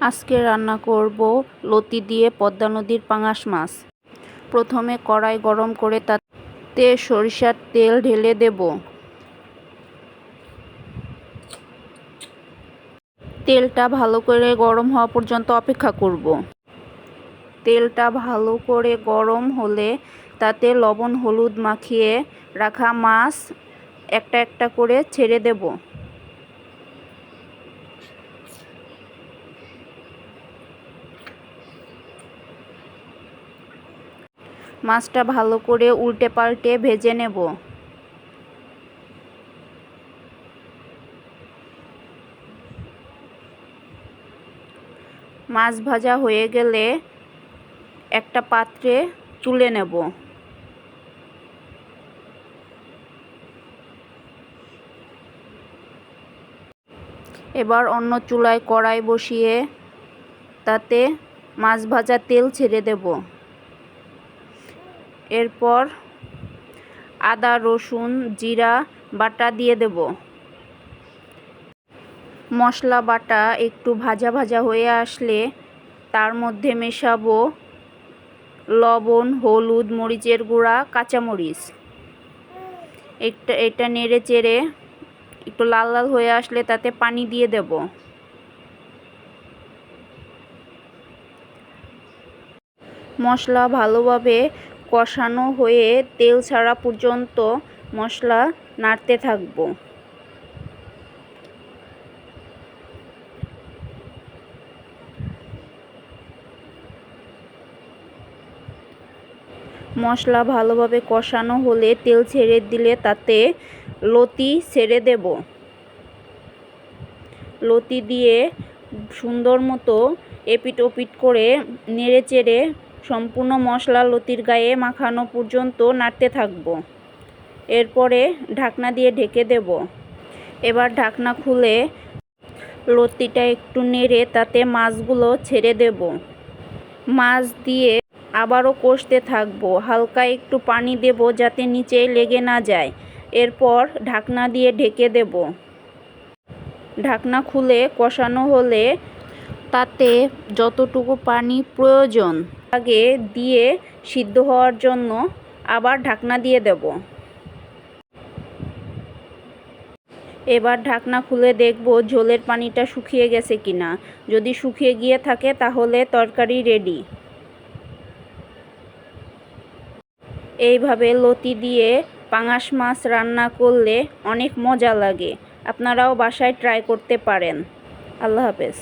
আজকে রান্না করব লতি দিয়ে পদ্মা নদীর পাঙাশ মাছ। প্রথমে কড়াই গরম করে তাতে সরিষার তেল ঢেলে দেব। তেলটা ভালো করে গরম হওয়া পর্যন্ত অপেক্ষা করব। তেলটা ভালো করে গরম হলে তাতে লবণ হলুদ মাখিয়ে রাখা মাছ একটা একটা করে ছেড়ে দেব। মাছটা ভালো করে উল্টে পাল্টে ভেজে নেব। মাছ ভাজা হয়ে গেলে একটা পাত্রে তুলে নেব। এবার অন্য চুলায় কড়াই বসিয়ে তাতে মাছ ভাজা তেল ছেড়ে দেব। এরপর আদা রসুন জিরা বাটা দিয়ে দেব। মশলা বাটা একটু ভাজা ভাজা হয়ে আসলে তার মধ্যে মেশাবো লবণ হলুদ মরিচের গুঁড়া কাঁচামরিচ। এটা নেড়ে চেড়ে একটু লাল লাল হয়ে আসলে তাতে পানি দিয়ে দেব। মশলা ভালোভাবে কষানো হয়ে তেল ছাড়া পর্যন্ত মশলা নাড়তে থাকবো। মশলা ভালোভাবে কষানো হলে তেল ছেড়ে দিলে তাতে লতি ছেড়ে দেব। লতি দিয়ে সুন্দর মতো এপিট ওপিট করে নেড়ে চেড়ে সম্পূর্ণ মশলা লতির গায়ে মাখানো পর্যন্ত নাড়তে থাকবো। এরপরে ঢাকনা দিয়ে ঢেকে দেব। এবার ঢাকনা খুলে লতিটা একটু নেড়ে তাতে মাছগুলো ছেড়ে দেব। মাছ দিয়ে আবারও কষতে থাকবো। হালকা একটু পানি দেব যাতে নিচে লেগে না যায়। এরপর ঢাকনা দিয়ে ঢেকে দেব। ঢাকনা খুলে কষানো হলে তাতে যতটুকু পানি প্রয়োজন আগে দিয়ে সিদ্ধ হওয়ার জন্য আবার ঢাকনা দিয়ে দেব। এবার ঢাকনা খুলে দেখব ঝোলের পানিটা শুকিয়ে গেছে কিনা। যদি শুকিয়ে গিয়ে থাকে তাহলে তরকারি রেডি। এইভাবে লতি দিয়ে পাঙাশ মাছ রান্না করলে অনেক মজা লাগে। আপনারাও বাসায় ট্রাই করতে পারেন। আল্লাহ হাফেজ।